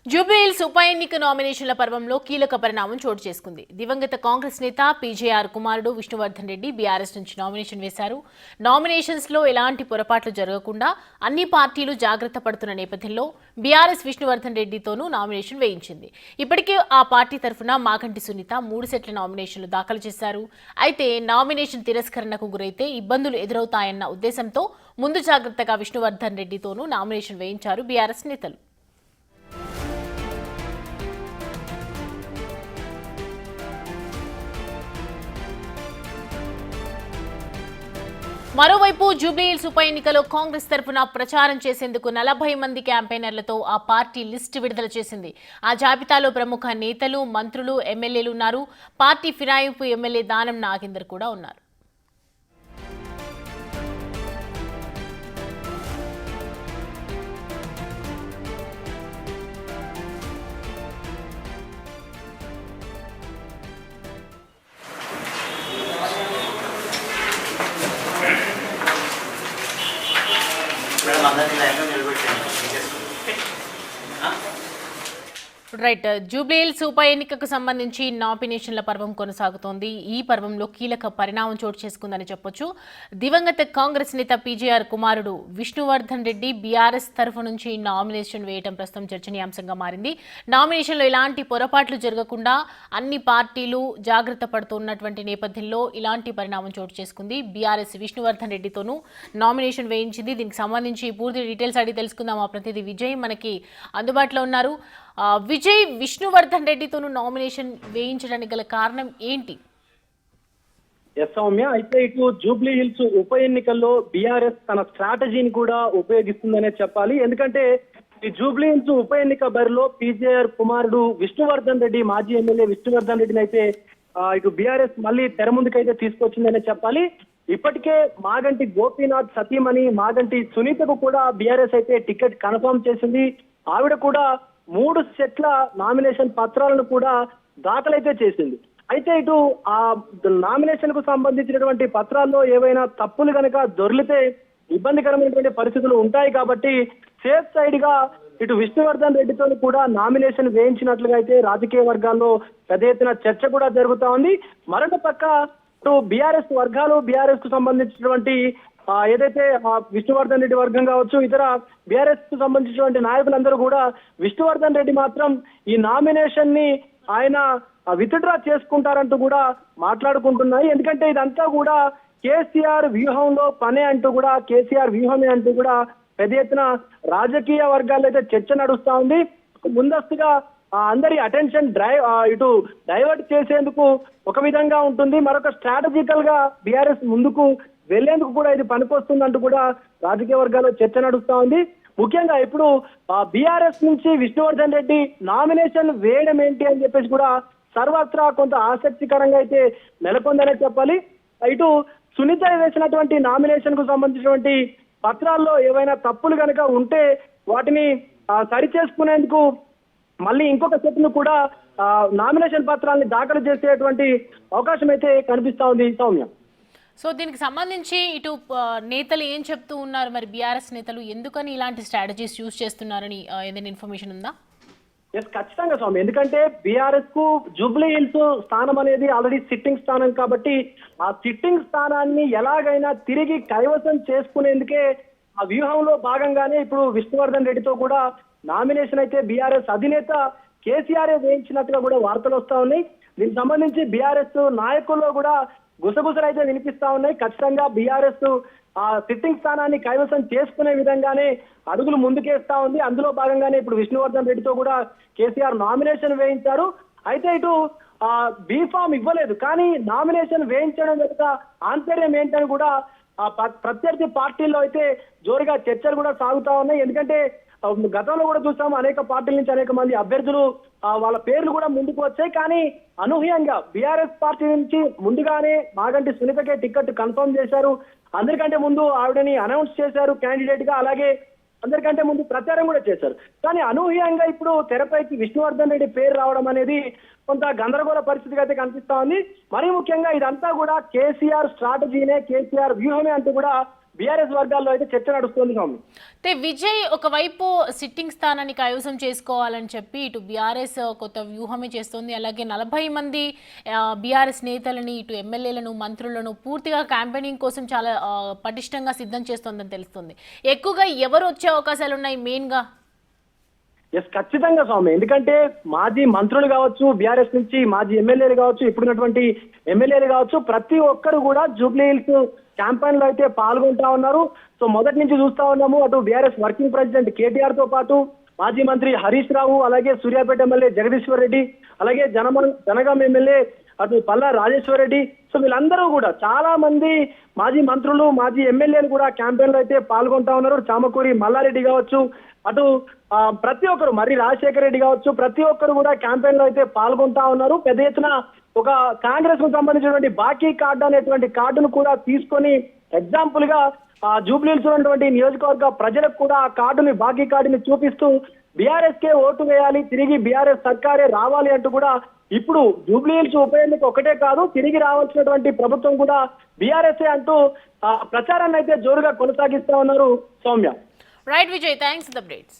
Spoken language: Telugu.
జూబ్లీహిల్స్ ఉప ఎన్నిక నామినేషన్ల పర్వంలో కీలక పరిణామం చోటు చేసుకుంది. దివంగత కాంగ్రెస్ నేత పీజేఆర్ కుమారుడు విష్ణువర్ధన్ రెడ్డి బీఆర్ఎస్ నుంచి నామినేషన్ వేశారు. నామినేషన్స్ లో ఎలాంటి పొరపాట్లు జరగకుండా అన్ని పార్టీలు జాగ్రత్త పడుతున్న నేపథ్యంలో బీఆర్ఎస్ విష్ణువర్ధన్ రెడ్డితోనూ నామినేషన్ వేయించింది. ఇప్పటికే ఆ పార్టీ తరఫున మాగంటి సునీత 3 సెట్ల నామినేషన్లు దాఖలు చేశారు. అయితే నామినేషన్ తిరస్కరణకు గురైతే ఇబ్బందులు ఎదురవుతాయన్న ఉద్దేశంతో ముందు జాగ్రత్తగా విష్ణువర్ధన్ రెడ్డితోనూ నామినేషన్ వేయించారు బీఆర్ఎస్ నేతలు. మరోవైపు జూబ్లీహిల్స్ ఉప ఎన్నికలో కాంగ్రెస్ తరఫున ప్రచారం చేసేందుకు 40 మంది క్యాంపెయినర్లతో ఆ పార్టీ లిస్టు విడుదల చేసింది. ఆ జాబితాలో ప్రముఖ నేతలు, మంత్రులు, ఎమ్మెల్యేలు ఉన్నారు. పార్టీ ఫిరాయింపు ఎమ్మెల్యే దానం నాగేందర్ కూడా ఉన్నారు. రైట్. జూబ్లీహిల్స్ ఉప ఎన్నికకు సంబంధించి నామినేషన్ల పర్వం కొనసాగుతోంది. ఈ పర్వంలో కీలక పరిణామం చోటు చేసుకుందని చెప్పొచ్చు. దివంగత కాంగ్రెస్ నేత పీజేఆర్ కుమారుడు విష్ణువర్ధన్ రెడ్డి బీఆర్ఎస్ తరఫు నుంచి నామినేషన్ వేయడం ప్రస్తుతం చర్చనీయాంశంగా మారింది. నామినేషన్లో ఎలాంటి పొరపాట్లు జరగకుండా అన్ని పార్టీలు జాగ్రత్త పడుతున్నటువంటి నేపథ్యంలో ఇలాంటి పరిణామం చోటు చేసుకుంది. బీఆర్ఎస్ విష్ణువర్ధన్ రెడ్డితోనూ నామినేషన్ వేయించింది. దీనికి సంబంధించి పూర్తి డీటెయిల్స్ అడిగి తెలుసుకుందాం. మా ప్రతినిధి విజయ్ మనకి అందుబాటులో ఉన్నారు. విజయ్, విష్ణువర్ధన్ రెడ్డితోనూ నామినేషన్ వేయించడానికి గల కారణం ఏంటి? సౌమ్య, అయితే ఇటు జూబ్లీ హిల్స్ ఉప ఎన్నికల్లో బీఆర్ఎస్ తన స్ట్రాటజీని కూడా ఉపయోగిస్తుందనే చెప్పాలి. ఎందుకంటే ఈ జూబ్లీ హిల్స్ ఉప ఎన్నిక బరిలో పీజేఆర్ కుమారుడు విష్ణువర్ధన్ రెడ్డి, మాజీ ఎమ్మెల్యే విష్ణువర్ధన్ రెడ్డిని అయితే ఇటు బీఆర్ఎస్ మళ్ళీ తెర ముందుకైతే తీసుకొచ్చిందనే చెప్పాలి. ఇప్పటికే మాగంటి గోపీనాథ్ సతీమణి మాగంటి సునీతకు కూడా బీఆర్ఎస్ అయితే టికెట్ కన్ఫర్మ్ చేసింది. ఆవిడ కూడా 3 సెట్ల నామినేషన్ పత్రాలను కూడా దాఖలైతే చేసింది. అయితే ఇటు ఆ నామినేషన్ కు సంబంధించినటువంటి పత్రాల్లో ఏవైనా తప్పులు కనుక దొర్లితే ఇబ్బందికరమైనటువంటి పరిస్థితులు ఉంటాయి కాబట్టి సేఫ్ సైడ్ గా ఇటు విష్ణువర్ధన్ రెడ్డితో కూడా నామినేషన్ వేయించినట్లుగా అయితే రాజకీయ వర్గాల్లో పెద్ద ఎత్తున చర్చ కూడా జరుగుతా ఉంది. మరొక పక్క ఇటు బీఆర్ఎస్ వర్గాలు, బీఆర్ఎస్ కు సంబంధించినటువంటి ఏదైతే విష్ణువర్ధన్ రెడ్డి వర్గం కావచ్చు, ఇతర బీఆర్ఎస్ కు సంబంధించినటువంటి నాయకులందరూ కూడా విష్ణువర్ధన్ రెడ్డి మాత్రం ఈ నామినేషన్ ని ఆయన విత్డ్రా చేసుకుంటారంటూ కూడా మాట్లాడుకుంటున్నాయి. ఎందుకంటే ఇదంతా కూడా కేసీఆర్ వ్యూహంలో పనే అంటూ కూడా, కేసీఆర్ వ్యూహమే అంటూ కూడా పెద్ద ఎత్తున రాజకీయ వర్గాల్లో అయితే చర్చ నడుస్తా ఉంది. ముందస్తుగా అందరి అటెన్షన్ ఇటు డైవర్ట్ చేసేందుకు ఒక విధంగా ఉంటుంది, మరొక స్ట్రాటజికల్ గా బీఆర్ఎస్ ముందుకు వెళ్లేందుకు కూడా ఇది పనికొస్తుందంటూ కూడా రాజకీయ వర్గాల్లో చర్చ నడుస్తా ఉంది. ముఖ్యంగా ఇప్పుడు బీఆర్ఎస్ నుంచి విష్ణువర్ధన్ రెడ్డి నామినేషన్ వేయడం ఏంటి అని చెప్పేసి కూడా సర్వత్రా కొంత ఆసక్తికరంగా అయితే నెలకొందనే చెప్పాలి. ఇటు సునీత వేసినటువంటి నామినేషన్ కు సంబంధించినటువంటి పత్రాల్లో ఏవైనా తప్పులు కనుక ఉంటే వాటిని సరిచేసుకునేందుకు మళ్ళీ ఇంకొక సెట్ ను కూడా నామినేషన్ పత్రాలని దాఖలు చేసేటువంటి అవకాశం అయితే కనిపిస్తా ఉంది సౌమ్య. సో దీనికి సంబంధించి ఇటు నేతలు ఏం చెప్తూ ఉన్నారు? మరి బీఆర్ఎస్ నేతలు ఎందుకని ఇలాంటి స్ట్రాటజీస్ యూజ్ చేస్తున్నారని ఏదైనా ఇన్ఫర్మేషన్ ఉందా? ఖచ్చితంగా స్వామి, ఎందుకంటే బీఆర్ఎస్ కు జూబ్లీ హిల్స్ స్థానం అనేది ఆల్రెడీ సిట్టింగ్ స్థానం కాబట్టి ఆ సిట్టింగ్ స్థానాన్ని ఎలాగైనా తిరిగి కైవసం చేసుకునేందుకే ఆ వ్యూహంలో భాగంగానే ఇప్పుడు విష్ణువర్ధన్ రెడ్డితో కూడా నామినేషన్ అయితే బీఆర్ఎస్ అధినేత కేసీఆర్ వేయించినట్టుగా కూడా వార్తలు వస్తా ఉన్నాయి. దీనికి సంబంధించి బీఆర్ఎస్ నాయకుల్లో కూడా గుసగుసలు అయితే వినిపిస్తా ఉన్నాయి. ఖచ్చితంగా బీఆర్ఎస్ ఆ సిట్టింగ్ స్థానాన్ని కైవసం చేసుకునే విధంగానే అడుగులు ముందుకేస్తా ఉంది. అందులో భాగంగానే ఇప్పుడు విష్ణువర్ధన్ రెడ్డితో కూడా కేసీఆర్ నామినేషన్ వేయించారు. అయితే ఇటు బీఫామ్ ఇవ్వలేదు, కానీ నామినేషన్ వేయించడం వెనుక ఆంతర్యం ఏంటని కూడా ప్రత్యర్థి పార్టీల్లో అయితే జోరుగా చర్చలు కూడా సాగుతా ఉన్నాయి. ఎందుకంటే గతంలో కూడా చూసాము, అనేక పార్టీల నుంచి అనేక మంది అభ్యర్థులు వాళ్ళ పేర్లు కూడా ముందుకు వచ్చాయి. కానీ అనూహ్యంగా బీఆర్ఎస్ పార్టీ నుంచి ముందుగానే మాగంటి సునీతకే టికెట్ కన్ఫర్మ్ చేశారు. అందరికంటే ముందు ఆవిడని అనౌన్స్ చేశారు క్యాండిడేట్ గా, అలాగే అందరికంటే ముందు ప్రచారం కూడా చేశారు. కానీ అనూహ్యంగా ఇప్పుడు తెరపైకి విష్ణువర్ధన్ రెడ్డి పేరు రావడం అనేది కొంత గందరగోళ పరిస్థితిగా అయితే కనిపిస్తా ఉంది. మరీ ముఖ్యంగా ఇదంతా కూడా కేసీఆర్ స్ట్రాటజీనే, కేసీఆర్ వ్యూహమే అంటూ కూడా బీఆర్ఎస్ వర్గాల్లో అయితే చర్చ నడుస్తుంది సౌమ్య. అయితే విజయ్ ఒకవైపు సిట్టింగ్ స్థానాన్ని కైవసం చేసుకోవాలని చెప్పి ఇటు బీఆర్ఎస్ కొత్త వ్యూహమే చేస్తోంది. అలాగే 40 మంది బీఆర్ఎస్ నేతలని ఇటు ఎమ్మెల్యేలను మంత్రులను పూర్తిగా క్యాంపెయినింగ్ కోసం చాలా పటిష్టంగా సిద్ధం చేస్తోందని తెలుస్తుంది. ఎక్కువగా ఎవరు వచ్చే అవకాశాలు ఉన్నాయి మెయిన్గా? ఎస్, ఖచ్చితంగా స్వామి. ఎందుకంటే మాజీ మంత్రులు కావచ్చు, బీఆర్ఎస్ నుంచి మాజీ ఎమ్మెల్యేలు కావచ్చు, ఇప్పుడున్నటువంటి ఎమ్మెల్యేలు కావచ్చు, ప్రతి ఒక్కరు కూడా జూబ్లీ హిల్స్ క్యాంపెయిన్ లో అయితే పాల్గొంటా ఉన్నారు. సో మొదటి నుంచి చూస్తా ఉన్నాము, అటు బీఆర్ఎస్ వర్కింగ్ ప్రెసిడెంట్ కేటీఆర్ తో పాటు మాజీ మంత్రి హరీష్ రావు, అలాగే సూర్యాపేట ఎమ్మెల్యే జగదీశ్వర్ రెడ్డి, అలాగే జనగాం ఎమ్మెల్యే అటు పల్లా రాజేశ్వర్ రెడ్డి. సో వీళ్ళందరూ కూడా చాలా మంది మాజీ మంత్రులు, మాజీ ఎమ్మెల్యేలు కూడా క్యాంపెయిన్ లో అయితే పాల్గొంటా ఉన్నారు. చామకూరి మల్లారెడ్డి కావచ్చు, అటు ప్రతి ఒక్కరు మరి రాజశేఖర రెడ్డి కావచ్చు, ప్రతి ఒక్కరు కూడా క్యాంపెయిన్ లో అయితే పాల్గొంటా ఉన్నారు. పెద్ద ఎత్తున ఒక కాంగ్రెస్ కు సంబంధించినటువంటి బాకీ కార్డు అనేటువంటి కార్డును కూడా తీసుకొని ఎగ్జాంపుల్ గా జూబ్లీ హిల్స్ ఉన్నటువంటి నియోజకవర్గ ప్రజలకు కూడా ఆ కార్డుని, బాకీ కార్డుని చూపిస్తూ బీఆర్ఎస్ కే ఓటు వేయాలి, తిరిగి బీఆర్ఎస్ సర్కారే రావాలి అంటూ కూడా ఇప్పుడు జూబ్లీ హిల్స్ ఉప ఎన్నిక ఒకటే కాదు, తిరిగి రావాల్సినటువంటి ప్రభుత్వం కూడా బీఆర్ఎస్ అంటూ ప్రచారాన్ని అయితే జోరుగా కొనసాగిస్తా ఉన్నారు Soumya. Right Vijay, thanks for the updates.